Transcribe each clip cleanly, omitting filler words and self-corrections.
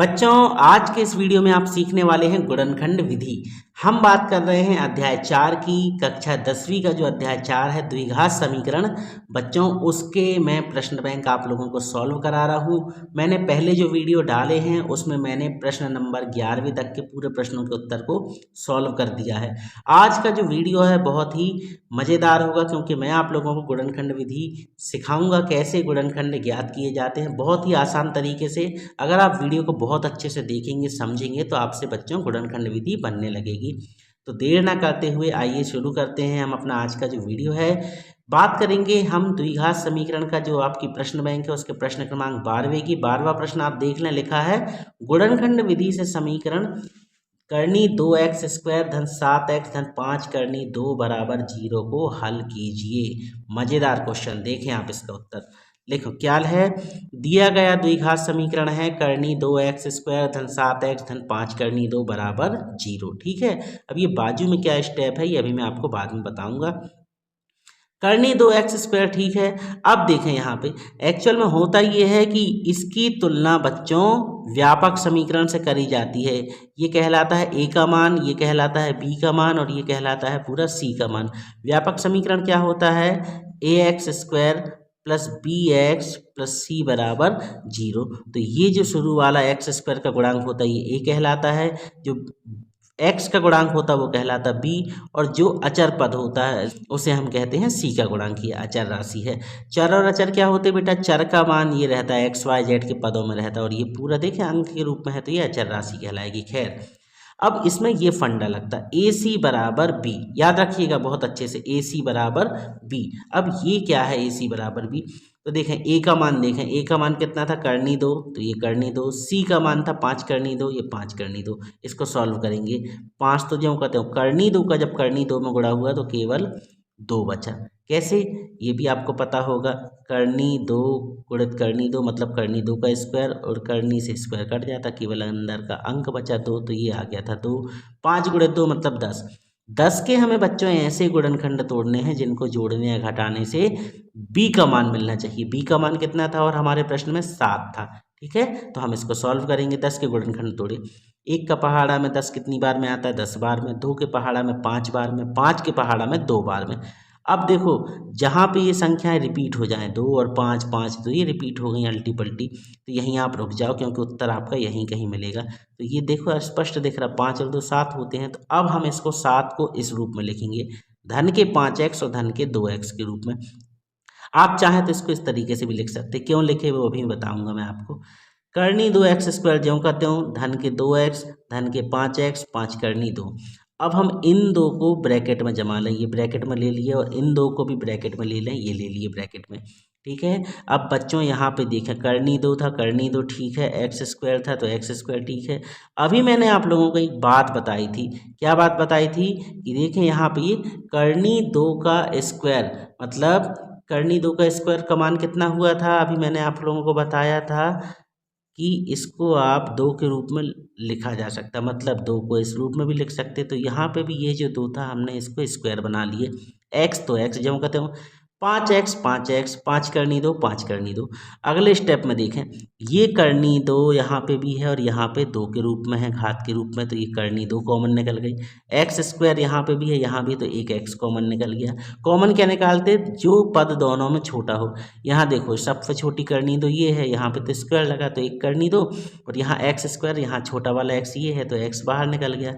बच्चों, आज के इस वीडियो में आप सीखने वाले हैं गुणनखंड विधि। हम बात कर रहे हैं अध्याय 4 की, कक्षा 10वीं का जो अध्याय 4 है द्विघात समीकरण। बच्चों, उसके मैं प्रश्न बैंक आप लोगों को सॉल्व करा रहा हूँ। मैंने पहले जो वीडियो डाले हैं उसमें मैंने प्रश्न नंबर 11वीं तक के पूरे प्रश्नों के उत्तर को सॉल्व कर दिया है। आज का जो वीडियो है बहुत ही मज़ेदार होगा, क्योंकि मैं आप लोगों को गुणनखंड विधि सिखाऊंगा, कैसे गुणनखंड ज्ञात किए जाते हैं बहुत ही आसान तरीके से। अगर आप वीडियो को बहुत अच्छे से देखेंगे, समझेंगे, तो आपसे बच्चों गुणनखंड विधि बनने लगेगी। तो देर ना करते हुए आइए शुरू करते हैं। हम अपना आज का जो वीडियो है बात करेंगे हम द्विघात समीकरण का। जो आपकी प्रश्न बैंक है उसके प्रश्न क्रमांक 12वें की 12वां प्रश्न आप देख लें। लिखा है गुणनखंड विधि से समीकरण करनी 2x स्क्वायर धन 7x धन 5 करनी 2 बराबर 0 को हल कीजिए। मजेदार क्वेश्चन, देखें आप इसका उत्तर। लिखो क्या है। दिया गया द्विघात समीकरण है करनी 2x स्क्वायर धन 7x धन 5 करनी 2 बराबर 0। ठीक है, अब ये बाजू में क्या स्टेप है ये अभी मैं आपको बाद में बताऊंगा। करनी 2x स्क्वायर, ठीक है। अब देखें यहाँ पे एक्चुअल में होता ये है कि इसकी तुलना बच्चों व्यापक समीकरण से करी जाती है। ये कहलाता है a का मान, ये कहलाता है b का मान और ये कहलाता है पूरा c का मान। व्यापक समीकरण क्या होता है, ax square plus B X plus C बराबर 0। तो ये जो शुरू वाला एक्स स्क्वायर का गुणांक होता है ये a कहलाता है, जो x का गुणांक होता है वो कहलाता b, और जो अचर पद होता है उसे हम कहते हैं c का गुणांक। ये अचर राशि है। चर और अचर क्या होते हैं बेटा, चर का मान ये रहता है x y z के पदों में रहता है, और ये पूरा देखें अंक के रूप में है तो ये अचर राशि कहलाएगी। खैर, अब इसमें ये फंडा लगता है ए सी बराबर बी, याद रखिएगा बहुत अच्छे से, ए सी बराबर बी। अब ये क्या है ए सी बराबर बी, तो देखें ए का मान, देखें ए का मान कितना था करनी 2, तो ये करनी 2। सी का मान था 5 करनी 2, ये 5 करनी 2। इसको सॉल्व करेंगे। 5 तो जो कहते हो करनी 2 का जब करनी 2 में गुणा हुआ तो केवल 2 बचा। कैसे, ये भी आपको पता होगा। करनी 2 गुणित करनी 2 मतलब करनी 2 का स्क्वायर, और करनी से स्क्वायर कट जाता, केवल अंदर का अंक बचा 2, तो ये आ गया था 2। 5 गुणित 2 मतलब 10। 10 के हमें बच्चों ऐसे गुणनखंड तोड़ने हैं जिनको जोड़ने या घटाने से b का मान मिलना चाहिए। b का मान कितना था और हमारे प्रश्न में 7 था। ठीक है, तो हम इसको सॉल्व करेंगे। 10 के गुणनखंड तोड़े। 1 का पहाड़ा में 10 कितनी बार में आता है, 10 बार में। 2 के पहाड़ा में 5 बार में। 5 के पहाड़ा में 2 बार में। अब देखो जहाँ पे ये संख्याएं रिपीट हो जाएं, 2 और 5 5, तो ये रिपीट हो गई अल्टी पल्टी, तो यहीं आप रुक जाओ क्योंकि उत्तर आपका यहीं कहीं मिलेगा। तो ये देखो स्पष्ट दिख रहा, 5 और 2 7 होते हैं। तो अब हम इसको 7 को इस रूप में लिखेंगे, धन के 5x और धन के 2x के रूप में। आप चाहें तो इसको इस तरीके से भी लिख सकते, क्यों लिखे वो अभी बताऊंगा मैं आपको। करनी 2x स्क्वायर ज्यों का त्यों, धन के 2x धन के 5x 5 करनी 2। अब हम इन दो को ब्रैकेट में जमा लें, ये ब्रैकेट में ले लिए, और इन दो को भी ब्रैकेट में ले लें, ये ले लिए ब्रैकेट में। ठीक है, अब बच्चों यहाँ पे देखें करनी 2 था, करनी 2 ठीक है, एक्स स्क्वायर था तो एक्स स्क्वायर ठीक है। अभी मैंने आप लोगों को एक बात बताई थी, क्या बात बताई थी कि देखें यहाँ पे ये करनी 2 का स्क्वायर, मतलब करनी 2 का स्क्वायर का मान कितना हुआ था, अभी मैंने आप लोगों को बताया था कि इसको आप 2 के रूप में लिखा जा सकता, मतलब 2 को इस रूप में भी लिख सकते। तो यहाँ पे भी ये जो 2 था हमने इसको स्क्वायर बना लिए। एक्स तो एक्स जो कहते हो, 5x 5x 5 करनी 2 5 करनी 2। अगले स्टेप में देखें, ये करनी 2 यहाँ पे भी है और यहाँ पे 2 के रूप में है, घात के रूप में, तो ये करनी 2 कॉमन निकल गई। एक्स स्क्वायर यहाँ पे भी है, यहाँ भी, तो एक एक्स कॉमन निकल गया। कॉमन क्या निकालते, जो पद दोनों में छोटा हो। यहाँ देखो सबसे छोटी करनी 2 ये है, यहाँ पे तो स्क्वायर लगा तो एक करनी 2, और यहाँ एक्स स्क्वायर, यहाँ छोटा वाला एक्स ये है तो एक्स बाहर निकल गया।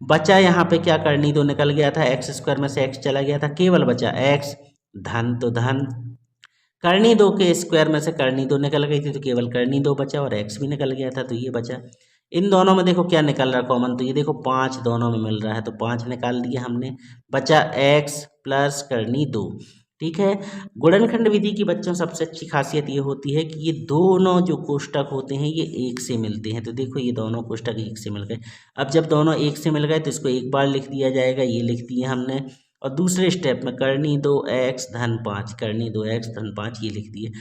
बचा यहाँ पे क्या, करनी 2 निकल गया था, एक्स स्क्वायर में से एक्स चला गया था, केवल बचा एक्स। धन तो धन, करनी 2 के स्क्वायर में से करनी 2 निकल गई थी तो केवल करनी 2 बचा, और एक्स भी निकल गया था तो ये बचा। इन दोनों में देखो क्या निकल रहा कॉमन, तो ये देखो 5 दोनों में मिल रहा है तो 5 निकाल दिया हमने, बचा एक्स प्लस करनी 2। ठीक है, गुणनखंड विधि की बच्चों सबसे अच्छी खासियत ये होती है कि ये दोनों जो कोष्टक होते हैं ये एक से मिलते हैं। तो देखो ये दोनों कोष्टक एक से मिल गए। अब जब दोनों एक से मिल गए तो इसको एक बार लिख दिया जाएगा, ये लिख दिया हमने। और दूसरे स्टेप में करनी 2x धन 5 करनी 2x धन 5 ये लिख दिए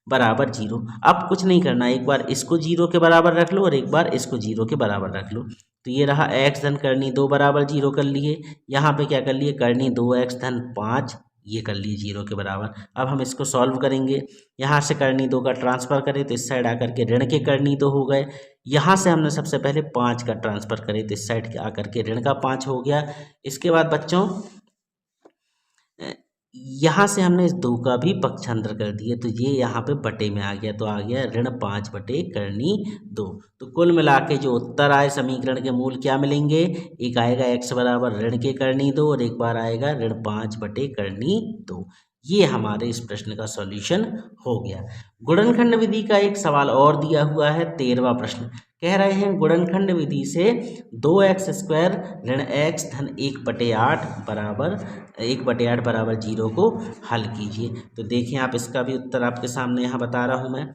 बराबर 0। अब कुछ नहीं करना, एक बार इसको 0 के बराबर रख लो और एक बार इसको 0 के बराबर रख लो। तो ये रहा x धन करनी 2 बराबर 0 कर लिए। यहाँ पे क्या कर लिए, करनी 2x धन 5 ये कर लिए 0 के बराबर। अब हम इसको सॉल्व करेंगे। यहाँ से करनी 2 का ट्रांसफ़र करें तो इस साइड आकर के ऋण के करनी 2 हो गए। यहाँ से हमने सबसे पहले 5 का ट्रांसफ़र करें तो इस साइड आकर के ऋण का 5 हो गया। इसके बाद बच्चों यहाँ से हमने इस 2 का भी पक्षांतर कर दिया तो ये यहाँ पे बटे में आ गया, तो आ गया ऋण 5 बटे करनी 2। तो कुल मिला के जो उत्तर आए समीकरण के मूल क्या मिलेंगे, एक आएगा x बराबर ऋण के करनी 2 और एक बार आएगा ऋण 5 बटे करनी 2। ये हमारे इस प्रश्न का सॉल्यूशन हो गया। गुणनखंड विधि का एक सवाल और दिया हुआ है, 13वां प्रश्न। कह रहे हैं गुणनखंड विधि से 2x² ऋण x धन 1/8 बराबर 1/8 बराबर 0 को हल कीजिए। तो देखें आप, इसका भी उत्तर आपके सामने यहाँ बता रहा हूँ मैं।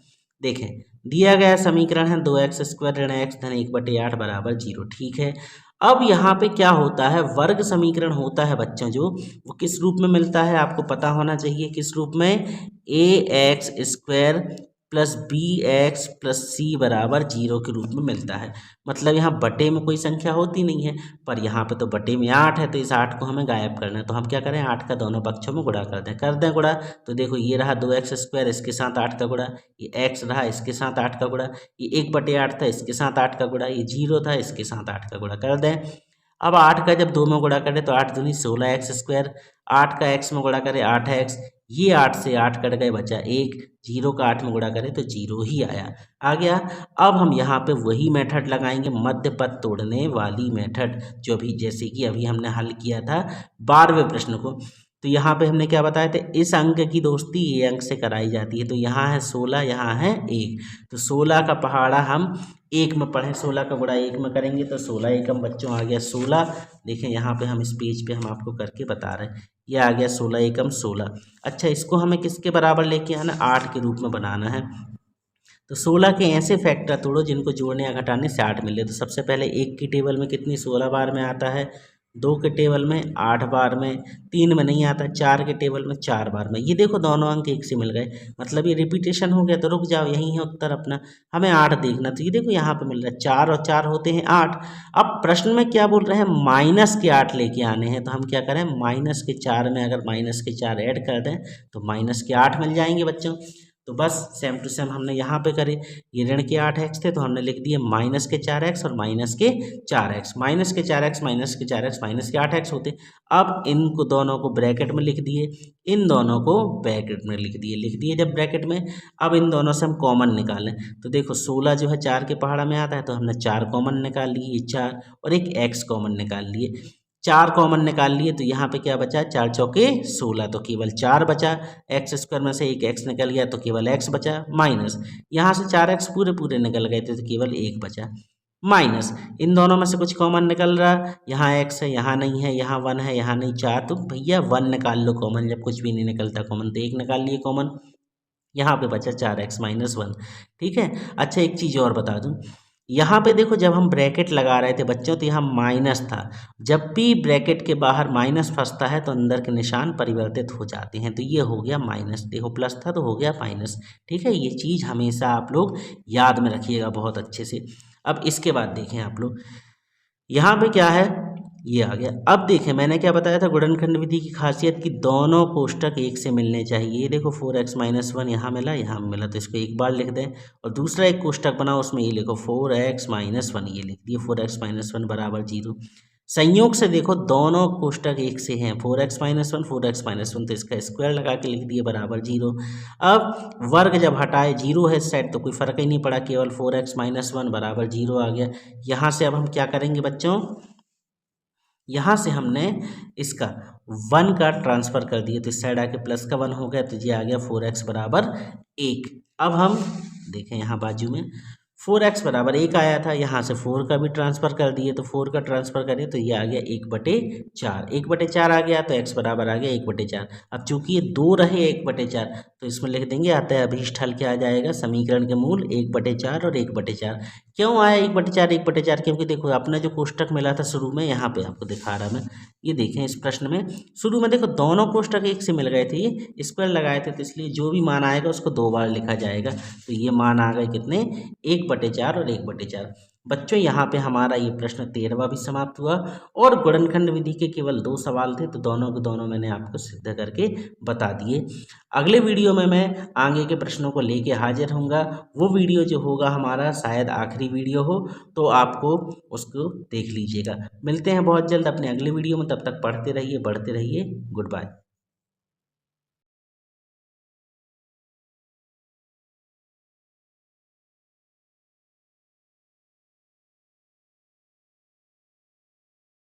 देखें, दिया गया समीकरण है 2x² ऋण x धन 1/8 बराबर 0। ठीक है, अब यहाँ पे क्या होता है, वर्ग समीकरण होता है बच्चों जो, वो किस रूप में मिलता है आपको पता होना चाहिए। किस रूप में, ax² plus bx plus c बराबर 0 के रूप में मिलता है। मतलब यहाँ बटे में कोई संख्या होती नहीं है, पर यहाँ पे तो बटे में 8 है, तो इस 8 को हमें गायब करना है। तो हम क्या करें, 8 का दोनों पक्षों में गुणा कर दें गुणा। तो देखो ये रहा 2x², इसके साथ 8 का गुणा, ये x रहा इसके साथ 8 का गुणा, ये 1/8 था इसके साथ 8 का गुणा, ये 0 था इसके साथ 8 का गुणा कर दें। अब 8 का जब 2 में गुणा करें तो 8 दूनी 16x², 8 का x में गुणा करें 8x, ये 8 से 8 कट गए, बचा 1, 0 का 8 में गुणा करें तो 0 ही आया, आ गया। अब हम यहाँ पे वही मेथड लगाएंगे, मध्य पद तोड़ने वाली मेथड, जो भी जैसे कि अभी हमने हल किया था 12वें प्रश्न को। तो यहाँ पे हमने क्या बताया था, इस अंक की दोस्ती ये अंक से कराई जाती है। तो यहाँ है 16, यहाँ है 1, तो 16 का पहाड़ा हम 1 में पढ़ें, 16 का गुणा 1 में करेंगे तो 16 एकम बच्चों आ गया 16। देखें यहाँ पे हम इस पेज पे हम आपको करके बता रहे हैं, ये आ गया 16 एकम 16। अच्छा, इसको हमें किसके बराबर लेके आना, 8 के रूप में बनाना है। तो 16 के ऐसे फैक्टर तोड़ो जिनको जोड़ने या घटाने से 8 मिले। तो सबसे पहले 1 की टेबल में कितनी 16 बार में आता है, 2 के टेबल में 8 बार में, 3 में नहीं आता, 4 के टेबल में 4 बार में। ये देखो दोनों अंक 1 से मिल गए, मतलब ये रिपीटेशन हो गया। तो रुक जाओ, यही है उत्तर अपना, हमें 8 देखना। तो ये देखो यहाँ पे मिल रहा है 4 और 4 होते हैं 8। अब प्रश्न में क्या बोल रहे हैं, माइनस के 8 लेके आने हैं। तो हम क्या करें, माइनस के 4 में अगर माइनस के 4 ऐड कर दें तो माइनस के 8 मिल जाएंगे बच्चों। तो बस सेम टू सेम हमने यहाँ पे करे, ये ऋण के 8x थे तो हमने लिख दिए माइनस के 4x और माइनस के 4x, माइनस के 4x माइनस के 4x माइनस के 8x होते। अब इनको दोनों को ब्रैकेट में लिख दिए, इन दोनों को ब्रैकेट में लिख दिए जब ब्रैकेट में। अब इन दोनों से हम कॉमन निकालें तो देखो 16 जो है 4 के पहाड़ा में आता है, तो हमने 4 कॉमन निकाल लिए, 4 और एक x कॉमन निकाल लिए। 4 कॉमन निकाल लिए तो यहाँ पे क्या बचा, 4 चौके 16, तो केवल 4 बचा। x² में से एक x निकल गया तो केवल x बचा, माइनस यहाँ से 4x पूरे पूरे निकल गए थे तो केवल 1 बचा, माइनस इन दोनों में से कुछ कॉमन निकल रहा, यहाँ x है यहाँ नहीं है, यहाँ 1 है यहाँ नहीं 4, तो भैया 1 निकाल लो कॉमन, जब कुछ भी नहीं निकलता कॉमन तो 1 निकाल लिए कॉमन, यहाँ पे बचा 4x माइनस 1। ठीक है, अच्छा एक चीज़ और बता दूँ, यहाँ पे देखो जब हम ब्रैकेट लगा रहे थे बच्चों तो यहाँ माइनस था, जब भी ब्रैकेट के बाहर माइनस फंसता है तो अंदर के निशान परिवर्तित हो जाते हैं, तो ये हो गया माइनस, देखो प्लस था तो हो गया माइनस। ठीक है, ये चीज़ हमेशा आप लोग याद में रखिएगा बहुत अच्छे से। अब इसके बाद देखें आप लोग, यहाँ पे क्या है, ये आ गया। अब देखें मैंने क्या बताया था, गुणनखंड विधि की खासियत कि दोनों कोष्टक 1 से मिलने चाहिए। ये देखो 4x माइनस 1 यहाँ मिला यहाँ मिला, तो इसको एक बार लिख दें, और दूसरा एक कोष्टक बनाओ उसमें ये लिखो 4x माइनस 1, ये लिख दिए 4x माइनस 1 बराबर 0। संयोग से देखो दोनों कोष्टक 1 से हैं, 4x माइनस 1 4x माइनस 1, तो इसका स्क्वायर लगा के लिख दिए बराबर 0। अब वर्ग जब हटाए 0 है इस साइड तो कोई फ़र्क ही नहीं पड़ा, केवल 4x माइनस 1 बराबर 0 आ गया। यहाँ से अब हम क्या करेंगे बच्चों, यहाँ से हमने इसका 1 का ट्रांसफ़र कर दिए तो इस साइड आके प्लस का 1 हो गया, तो ये आ गया 4x बराबर 1। अब हम देखें यहाँ बाजू में 4x बराबर 1 आया था, यहाँ से 4 का भी ट्रांसफ़र कर दिए, तो 4 का ट्रांसफ़र करें तो ये आ गया 1/4, 1/4 आ गया, तो x बराबर आ गया 1/4। अब चूंकि ये 2 रहे 1/4 तो इसमें लिख देंगे अतः अभीष्ट हल क्या आ जाएगा, समीकरण के मूल 1/4 और 1/4। क्यों आया 1/4 1/4, क्योंकि देखो अपना जो कोष्टक मिला था शुरू में, यहाँ पे आपको दिखा रहा मैं, ये देखें इस प्रश्न में शुरू में देखो दोनों कोष्टक 1 से मिल गए थे, ये स्क्वायर लगाए थे, तो इसलिए जो भी मान आएगा उसको 2 बार लिखा जाएगा। तो ये मान आ गए कितने, 1/4 और 1/4। बच्चों यहाँ पे हमारा ये प्रश्न 13वां भी समाप्त हुआ और गुणनखंड विधि के केवल 2 सवाल थे, तो दोनों के दोनों मैंने आपको सिद्ध करके बता दिए। अगले वीडियो में मैं आगे के प्रश्नों को लेके हाजिर होऊंगा। वो वीडियो जो होगा हमारा शायद आखिरी वीडियो हो, तो आपको उसको देख लीजिएगा। मिलते हैं बहुत जल्द अपने अगले वीडियो में, तब तक पढ़ते रहिए, बढ़ते रहिए। Good bye.